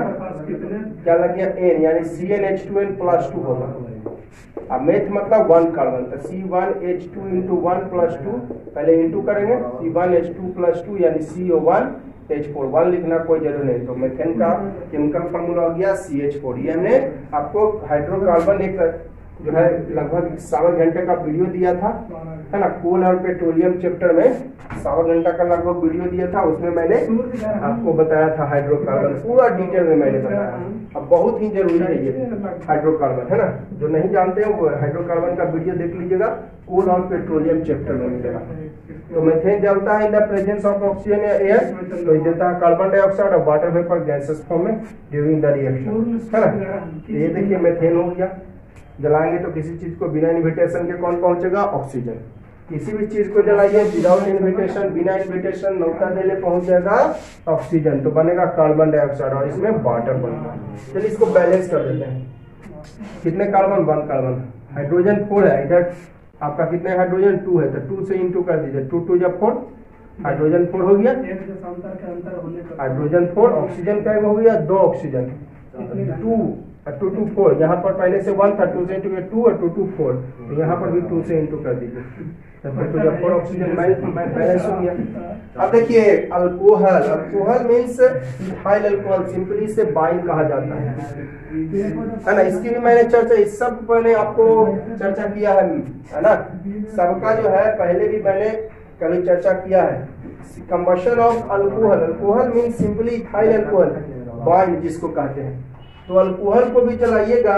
क्या लग गया, एन, यानी CnH2n+2 होगा। अब मेथ मतलब 1 कार्बन, तो C1H2 × 1+2, पहले इंटू करेंगे, C1H2+2 यानी CO1H4, 1 लिखना कोई जरूरी नहीं। तो मीथेन का केमिकल फॉर्मूला हो गया CH4। ये हमने आपको हाइड्रोकार्बन एक जो है लगभग 7 घंटे का वीडियो दिया था, है ना, कोल और पेट्रोलियम चैप्टर में 7 घंटा का लगभग वीडियो दिया था। उसमें मैंने आपको बताया था हाइड्रोकार्बन, पूरा डिटेल में मैंने बताया। अब बहुत ही जरूरी है ये हाइड्रोकार्बन, है ना, जो नहीं जानते हैं वो हाइड्रोकार्बन का वीडियो देख लीजिएगा, कोल और पेट्रोलियम चैप्टर में मिलेगा। तो मीथेन जलता है इन द प्रेजेंस ऑफ ऑक्सीजन या एयर, तो ये देता है कार्बन डाइऑक्साइड और वाटर वेपर गैसेस फॉर्म में ड्यूरिंग द रिएक्शन, है ना। ये देखिए मीथेन हो गया। जलाएंगे तो किसी चीज को बिना इन्विटेशन के कौन पहुंचेगा, ऑक्सीजन। किसी भी चीज को जलाइए विदाउट इन्विटेशन, बिना इन्विटेशन नौका देले पहुंच जाएगा ऑक्सीजन, तो बनेगा कार्बन डाइऑक्साइड और इसमें वाटर बनता है। चलिए इसको बैलेंस कर देते हैं। कितने कार्बन, 1 कार्बन, हाइड्रोजन 4 है, इधर आपका कितने हाइड्रोजन 2 है, तो 2 से इंटू कर दीजिए, 2 2 जब 4, हाइड्रोजन 4 हो गया, हाइड्रोजन 4, ऑक्सीजन का हो गया 2 ऑक्सीजन, 2 2 4, यहाँ पर पहले से 1 था, 2 से इंटू 2 और 2 2 4, तो यहाँ पर भी 2 से इंटू कर दीजिए, तो जब 4 ऑक्सीजन बैलेंस हो गया। अब देखिए alcohol, alcohol means ethyl alcohol, simply से बाइंड कहा जाता है ना। इसकी भी मैंने चर्चा, इस सब मैंने आपको चर्चा किया है ना, सबका जो है पहले भी मैंने कभी चर्चा किया है। Combustion of alcohol, alcohol means simply ethyl alcohol, bind जिसको कहते हैं। तो अल्कोहल को भी जलाइएगा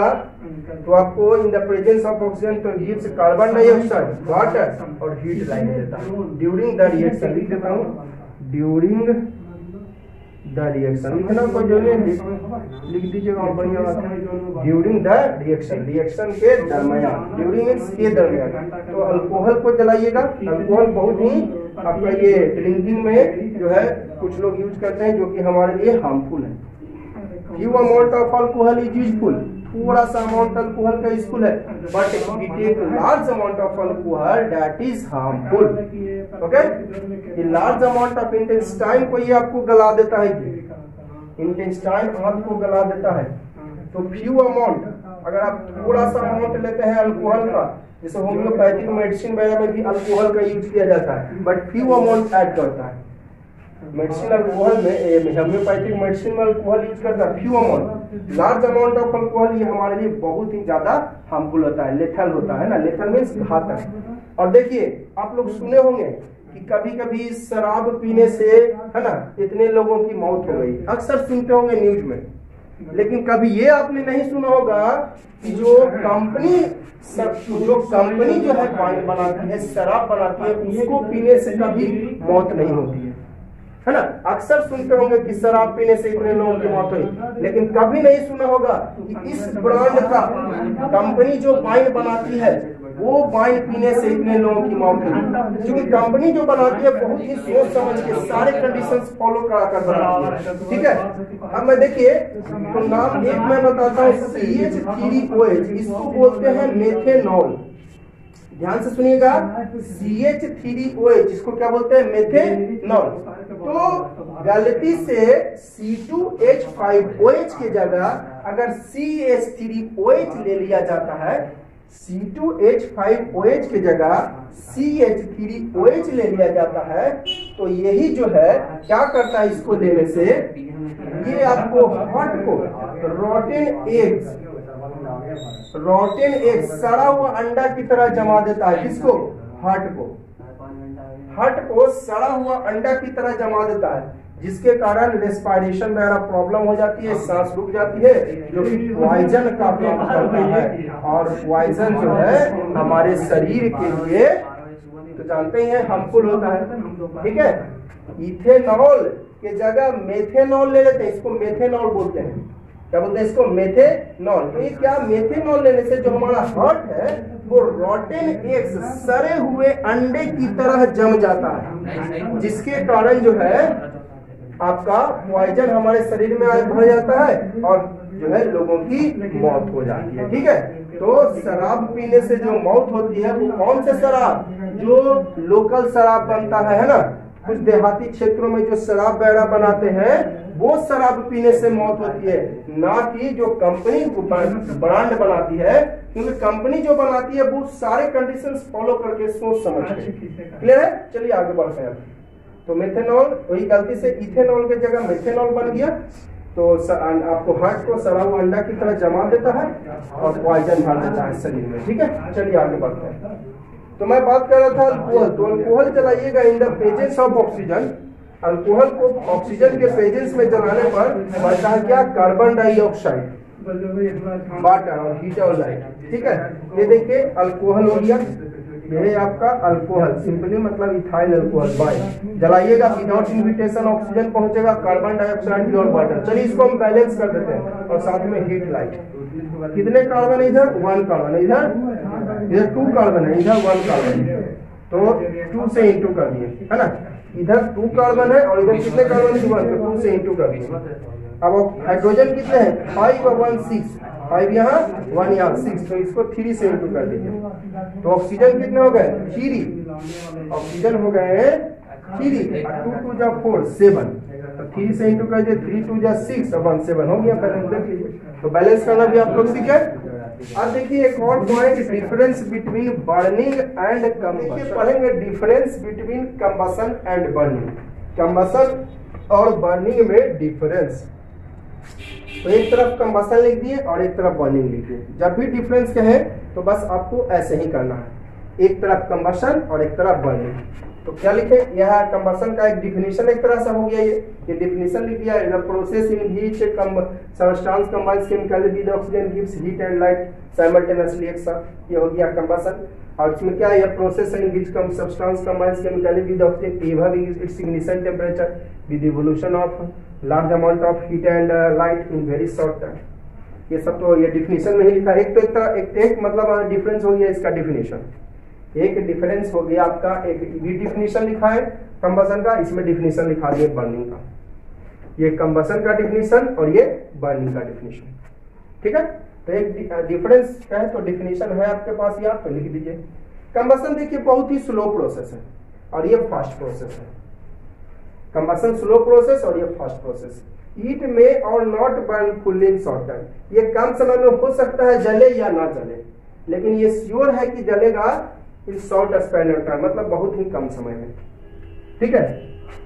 तो आपको इन द प्रेजेंस ऑफ ऑक्सीजन तो गिव्स कार्बन डाइऑक्साइड, वाटर और हीट लाइट देता है ड्यूरिंग द रिएक्शन। लिख देता हूँ ड्यूरिंग द रिएक्शन, लिखना कोई जरूरी नहीं, लिख दीजिएगा और बढ़िया बात है। ड्यूरिंग द रिएक्शन, रिएक्शन के दरमियान, ड्यूरिंग मींस के दरमियान। तो अल्कोहल को जलाइएगा। अल्कोहल बहुत ही आपका ये ड्रिंकिंग में जो है कुछ लोग यूज करते हैं जो कि हमारे लिए हार्मफुल है। few amount of alcohol is useful, थोड़ा सा अमाउंट अल्कोहल का यूजफुल है, but we take large amount of alcohol that is harmful, okay? ये large amount of intestine को ये आपको गला देता है, इंटेस्टाइन आपको गला देता है। तो few amount, अगर आप थोड़ा सा अमाउंट लेते हैं अल्कोहल का, जैसे होम्योपैथिक मेडिसिन वगैरह में भी अल्कोहल का यूज किया जाता है, बट few amount ऐड करता है। मेडिसिन अल्कोहल में, होम्योपैथिक मेडिसिन में अल्कोहल यूज करता है few amount. Large amount of alcohol ये हमारे लिए बहुत ही ज्यादा हार्मफुल होता है, लेथल होता है ना, लेथल मीन्स घातक। और देखिए आप लोग सुने होंगे कि कभी कभी शराब पीने से, है ना, इतने लोगों की मौत हो गई, अक्सर सुनते होंगे न्यूज में। लेकिन कभी ये आपने नहीं सुना होगा कि जो कंपनी जो है वाइन बनाती है, शराब बनाती है, उसको पीने से कभी मौत नहीं होती है है ना। अक्सर सुनते होंगे कि शराब पीने से इतने लोगों की मौत हुई, लेकिन कभी नहीं सुना होगा कि इस ब्रांड का कंपनी जो वाइन बनाती है वो वाइन पीने से इतने लोगों की मौत हुई। क्योंकि कंपनी जो बनाती है बहुत ही सोच समझ के सारे कंडीशंस फॉलो करा कर बनाती है, ठीक है। अब मैं देखिए तो नाम एक मैं बताता हूँ, CH3OH, इसको बोलते हैं मेथेनॉल। ध्यान से सुनिएगा, CH3OH इसको क्या बोलते हैं, मेथेनॉल। तो गलती से C2H5OH की जगह अगर CH3OH ले लिया जाता है, C2H5OH की जगह CH3OH ले लिया जाता है, तो यही जो है क्या करता है, इसको लेने से ये आपको हार्ट को रोटेन एग्स सड़ा हुआ अंडा की तरह जमा देता है। किसको, हार्ट को सड़ा हुआ अंडा की तरह जमा देता है, जिसके कारण रेस्पिरेशन में प्रॉब्लम हो जाती है, सांस रुक जाती है, जो कि पॉइजन का काम करता है। और पॉइजन जो है हमारे शरीर के लिए तो जानते ही हैं हार्मफुल होता है, ठीक है। इथेनॉल के जगह मेथेनॉल ले लेते हैं, इसको मेथेनॉल बोलते हैं। क्या बोलते हैं इसको, मेथेनॉल। तो ये क्या, मेथेनॉल लेने से जो हमारा हार्ट है वो रोटेन एग्स सड़े हुए अंडे की तरह जम जाता है, जिसके कारण जो है आपका पॉइजन हमारे शरीर में भर जाता है और जो है लोगों की मौत हो जाती है, ठीक है। तो शराब पीने से जो मौत होती है वो कौन से शराब, जो लोकल शराब बनता है ना, कुछ देहाती क्षेत्रों में जो शराब वगैरह बनाते हैं वो शराब पीने से मौत होती है, ना कि जो कंपनी ब्रांड बनाती है। क्योंकि कंपनी जो बनाती है वो सारे कंडीशंस फॉलो करके सोच समझ के। क्लियर है, चलिए आगे बढ़ते हैं। तो मेथेनॉल वही गलती से इथेनॉल की जगह मेथेनॉल बन गया, तो आपको हार्ट को सड़ा हुआ अंडा की तरह जमा देता है और पॉइजन भर देता है शरीर में, ठीक है। चलिए आगे बढ़ते हैं। तो मैं बात कर रहा था अल्कोहल। तो अल्कोहल जलाइएगा in the presence of oxygen. Alcohol को ऑक्सीजन के प्रेजेंस में जलाने पर बनता है क्या, कार्बन डाइऑक्साइड, वाटर और हीट और लाइट, ठीक है। ये देखिए अल्कोहल हो गया, ये आपका अल्कोहल सिंपली मतलब इथाइल अल्कोहल बाय जलाइएगा, विदाउट इन्विटेशन ऑक्सीजन पहुंचेगा, कार्बन डाइऑक्साइड और वाटर। चलिए इसको हम बैलेंस कर देते हैं और साथ में हीट लाइट। कितने कार्बन है इधर, 1 कार्बन है, इधर 2 कार्बन है, इधर 1 कार्बन है, तो 2 से इंटू कर दिए, है ना। इधर 2 कार्बन है और इधर कितने कार्बन है, 1, तो 2 से इंटू कर दिए। अब हाइड्रोजन कितने हैं, 5 और 1 6, 5 यहाँ 1 यहाँ 6, तो इसको 3 से इंटू कर दीजिए। तो ऑक्सीजन कितने हो गए, 3 ऑक्सीजन हो गए 3, 2 2 जा 4 7, तो 3 से इंटू कर दिए, 3 2 जा 6 और 1 7 हो गया। बैलेंस देख लीजिए, तो बैलेंस करना भी आप लोग सीखे। अब देखिए एक और point, difference between burning and combustion. पढ़ेंगे difference between combustion and burning, combustion और बर्निंग में डिफरेंस। तो एक तरफ कंबशन लिख दिए और एक तरफ बर्निंग लिख दिए। जब भी डिफरेंस कहे तो बस आपको ऐसे ही करना है, एक तरफ कंबशन और एक तरफ बर्निंग। तो क्या लिखे, यह कंबशन का एक डिफिनीशन एक तरह से हो गया, ये डिफिनीशन लिख दिया। The process in which substance combines chemically with oxygen gives heat and light simultaneously एक साथ, ये हो गया कंबशन। और इसमें क्या है, यह process in which substance combines chemically with oxygen एवं its ignition temperature with evolution of large amount of heat and light in very short time. ये सब तो ये डिफिनीशन में ही लिखा है। एक तो एक मतलब डिफरेंस हो गया इसका डिफिनीशन, एक डिफरेंस हो गया आपका, एक भी डिफिनीशन लिखा है कंबशन का, इसमें डिफिनीशन लिखा दिया बर्निंग का। ये कंबशन का डिफिनीशन और ये बर्निंग का डिफिनीशन, ठीक है। तो एक डिफरेंस क्या है, तो डिफिनीशन है आपके पास, या तो लिख दीजिए। कंबशन देखिए बहुत ही स्लो प्रोसेस है और ये फास्ट प्रोसेस है। कंबशन स्लो प्रोसेस और ये फास्ट प्रोसेस। ईट में और not burn fully in short time, ये कम समय में हो सकता है जले या ना जले, लेकिन ये श्योर है कि जलेगा in short span of time, मतलब बहुत ही कम समय में, ठीक है।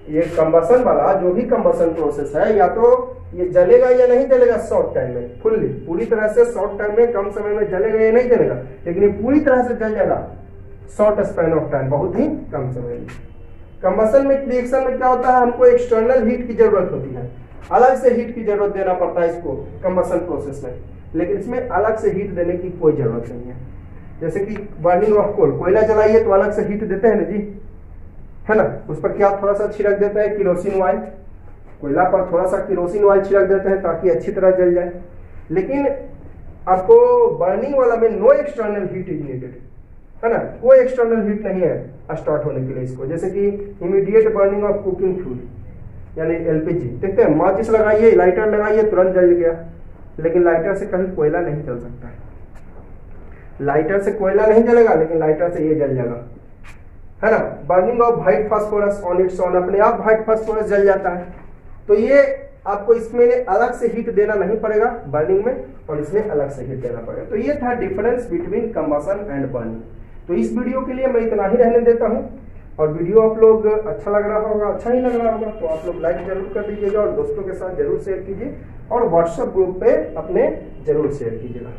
ये कंबशन वाला जो भी कंबशन प्रोसेस है, या तो ये जलेगा या नहीं जलेगा शॉर्ट टाइम में, फुल्ली पूरी तरह से शॉर्ट टाइम में, कम समय में जलेगा या नहीं जलेगा, लेकिन ये पूरी तरह से जल जाएगा शॉर्ट स्पैन ऑफ टाइम, बहुत ही कम समय में। कंबशन में रिएक्शन में क्या होता है, हमको एक्सटर्नल हीट की जरूरत होती है, अलग से हीट की जरूरत देना पड़ता है इसको कंबशन प्रोसेस में, लेकिन इसमें अलग से हीट देने की कोई जरूरत नहीं है। जैसे कि बर्निंग ऑफ कोल, कोयला जलाइए तो अलग से हीट देते हैं ना जी, है ना, उस पर क्या थोड़ा सा छिड़क देते हैं किरोसिन ऑयल, कोयला पर थोड़ा सा किरोसिन ऑयल छिड़क देते हैं ताकि अच्छी तरह जल जाए। लेकिन आपको बर्निंग वाला में no external heat is needed, है ना, कोई एक्सटर्नल हीट नहीं है स्टार्ट होने के लिए इसको। जैसे कि immediate burning of cooking fuel यानी एलपीजी, देखते हैं माचिस लगाइए, लाइटर लगाइए, तुरंत जल गया। लेकिन लाइटर से कहीं कोयला नहीं जल सकता है, लाइटर से कोयला नहीं जलेगा, लेकिन लाइटर से ये जल जाएगा, है ना। Burning of white phosphorus on it's on, अपने आप व्हाइट फास्फोरस जल जाता है। तो ये आपको इसमें अलग से हीट देना नहीं पड़ेगा बर्निंग में, और इसमें अलग से हीट देना पड़ेगा। तो ये था difference between combustion and burning. तो इस वीडियो के लिए मैं इतना ही रहने देता हूँ, और वीडियो आप लोग अच्छा लग रहा होगा, अच्छा ही लग रहा होगा तो आप लोग लाइक जरूर कर दीजिएगा, और दोस्तों के साथ जरूर शेयर कीजिए, और व्हाट्सएप ग्रुप पे अपने जरूर शेयर कीजिएगा।